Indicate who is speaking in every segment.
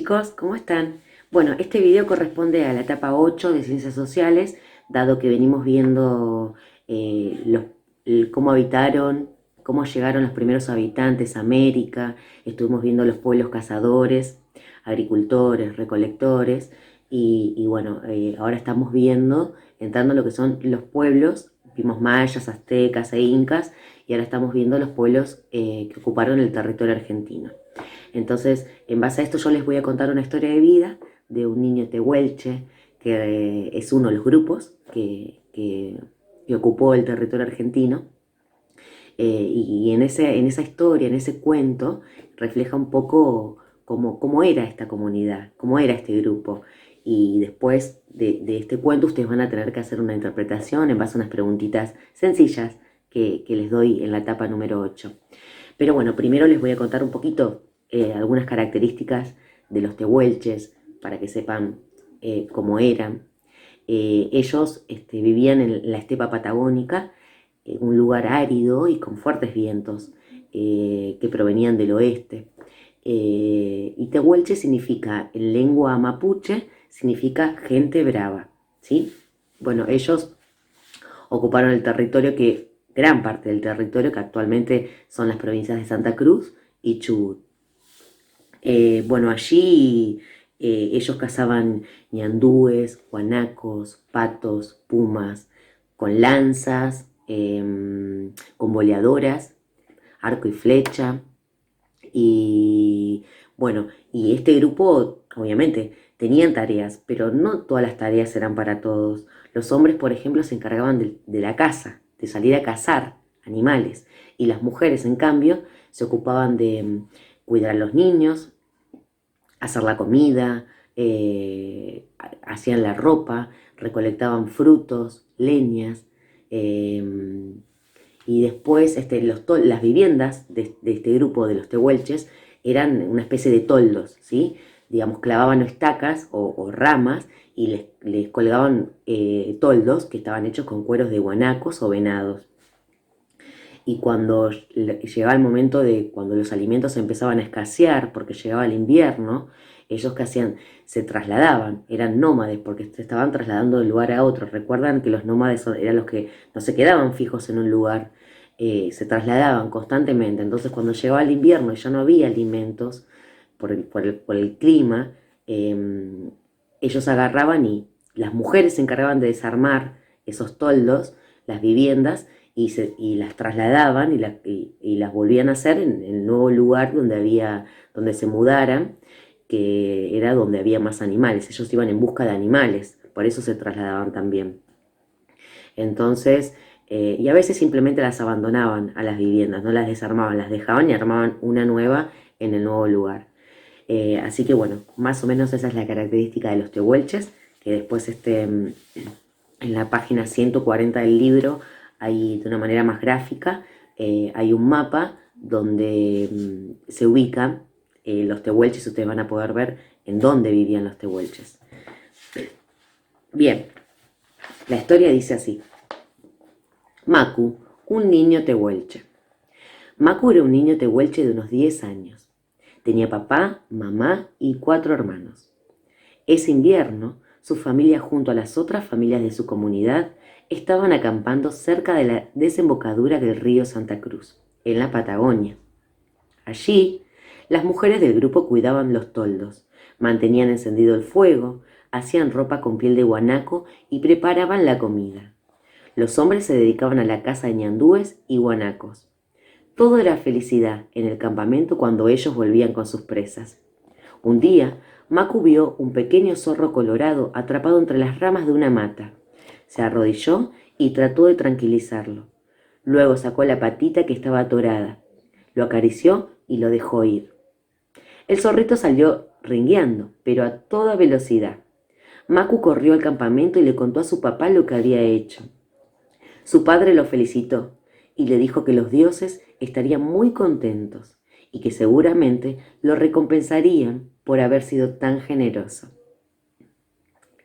Speaker 1: chicos, ¿cómo están? Bueno, este video corresponde a la etapa 8 de Ciencias Sociales, dado que venimos viendo cómo habitaron, cómo llegaron los primeros habitantes a América, estuvimos viendo los pueblos cazadores, agricultores, recolectores, y bueno, ahora estamos viendo, entrando en lo que son los pueblos, vimos mayas, aztecas e incas, y ahora estamos viendo los pueblos que ocuparon el territorio argentino. Entonces, en base a esto yo les voy a contar una historia de vida de un niño tehuelche, que es uno de los grupos que ocupó el territorio argentino. Y en esa historia, en ese cuento, refleja un poco cómo era esta comunidad, cómo era este grupo. Y después de este cuento ustedes van a tener que hacer una interpretación en base a unas preguntitas sencillas que les doy en la etapa número 8. Pero bueno, primero les voy a contar un poquito algunas características de los tehuelches para que sepan cómo eran. Ellos vivían en la estepa patagónica, un lugar árido y con fuertes vientos que provenían del oeste. Y tehuelche significa, en lengua mapuche, significa gente brava, ¿sí? Bueno, ellos ocuparon el territorio gran parte del territorio que actualmente son las provincias de Santa Cruz y Chubut. Bueno, allí ellos cazaban ñandúes, guanacos, patos, pumas, con lanzas, con boleadoras, arco y flecha. Y bueno, y este grupo obviamente tenían tareas, pero no todas las tareas eran para todos. Los hombres, por ejemplo, se encargaban de la caza, de salir a cazar animales, y las mujeres, en cambio, se ocupaban de cuidar a los niños, hacer la comida, hacían la ropa, recolectaban frutos, leñas, y después las viviendas de este grupo de los tehuelches eran una especie de toldos, ¿sí? Digamos, clavaban estacas o ramas y les colgaban toldos que estaban hechos con cueros de guanacos o venados. Y cuando llegaba el momento de cuando los alimentos empezaban a escasear, porque llegaba el invierno, ellos ¿qué hacían? Se trasladaban, eran nómades, porque se estaban trasladando de un lugar a otro. Recuerdan que los nómades eran los que no se quedaban fijos en un lugar, se trasladaban constantemente. Entonces, cuando llegaba el invierno y ya no había alimentos por el clima, ellos agarraban y las mujeres se encargaban de desarmar esos toldos, las viviendas, y las trasladaban y las volvían a hacer en el nuevo lugar donde se mudaran, que era donde había más animales. Ellos iban en busca de animales, por eso se trasladaban también. Entonces, y a veces simplemente las abandonaban a las viviendas, no las desarmaban, las dejaban y armaban una nueva en el nuevo lugar. Así que bueno, más o menos esa es la característica de los tehuelches, que después en la página 140 del libro, hay de una manera más gráfica, hay un mapa donde se ubican los tehuelches. Ustedes van a poder ver en dónde vivían los tehuelches. Bien, la historia dice así. Macu, un niño tehuelche. Macu era un niño tehuelche de unos 10 años. Tenía papá, mamá y 4 hermanos. Ese invierno, su familia junto a las otras familias de su comunidad estaban acampando cerca de la desembocadura del río Santa Cruz, en la Patagonia. Allí, las mujeres del grupo cuidaban los toldos, mantenían encendido el fuego, hacían ropa con piel de guanaco y preparaban la comida. Los hombres se dedicaban a la caza de ñandúes y guanacos. Todo era felicidad en el campamento cuando ellos volvían con sus presas. Un día, Macu vio un pequeño zorro colorado atrapado entre las ramas de una mata. Se arrodilló y trató de tranquilizarlo. Luego sacó la patita que estaba atorada, lo acarició y lo dejó ir. El zorrito salió rengueando, pero a toda velocidad. Macu corrió al campamento y le contó a su papá lo que había hecho. Su padre lo felicitó y le dijo que los dioses estarían muy contentos y que seguramente lo recompensarían por haber sido tan generoso.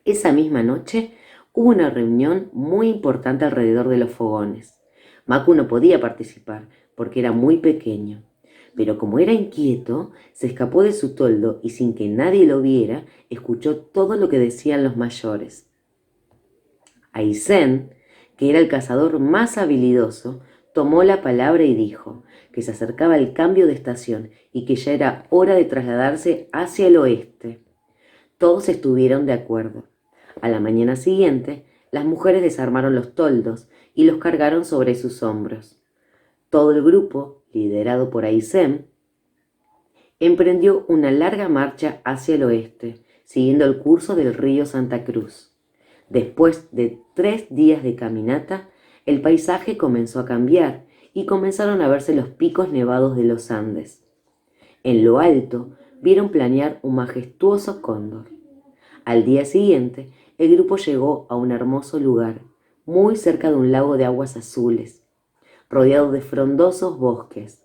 Speaker 1: Esa misma noche hubo una reunión muy importante alrededor de los fogones. Macu no podía participar porque era muy pequeño, pero como era inquieto, se escapó de su toldo y sin que nadie lo viera, escuchó todo lo que decían los mayores. Aysén, que era el cazador más habilidoso, tomó la palabra y dijo que se acercaba el cambio de estación y que ya era hora de trasladarse hacia el oeste. Todos estuvieron de acuerdo. A la mañana siguiente, las mujeres desarmaron los toldos y los cargaron sobre sus hombros. Todo el grupo, liderado por Aysén, emprendió una larga marcha hacia el oeste, siguiendo el curso del río Santa Cruz. Después de 3 días de caminata, el paisaje comenzó a cambiar y comenzaron a verse los picos nevados de los Andes. En lo alto vieron planear un majestuoso cóndor. Al día siguiente, el grupo llegó a un hermoso lugar, muy cerca de un lago de aguas azules, rodeado de frondosos bosques.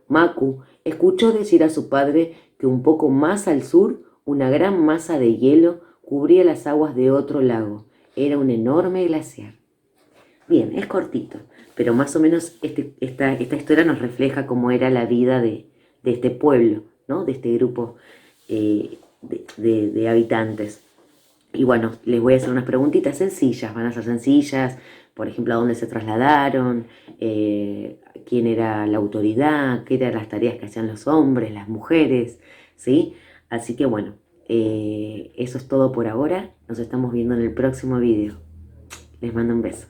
Speaker 1: Macu escuchó decir a su padre que un poco más al sur una gran masa de hielo cubría las aguas de otro lago. Era un enorme glaciar. Bien, es cortito, pero más o menos esta historia nos refleja cómo era la vida de este pueblo, ¿no? De este grupo de habitantes. Y bueno, les voy a hacer unas preguntitas sencillas, van a ser sencillas, por ejemplo, a dónde se trasladaron, quién era la autoridad, qué eran las tareas que hacían los hombres, las mujeres, ¿sí? Así que bueno, eso es todo por ahora, nos estamos viendo en el próximo video. Les mando un beso.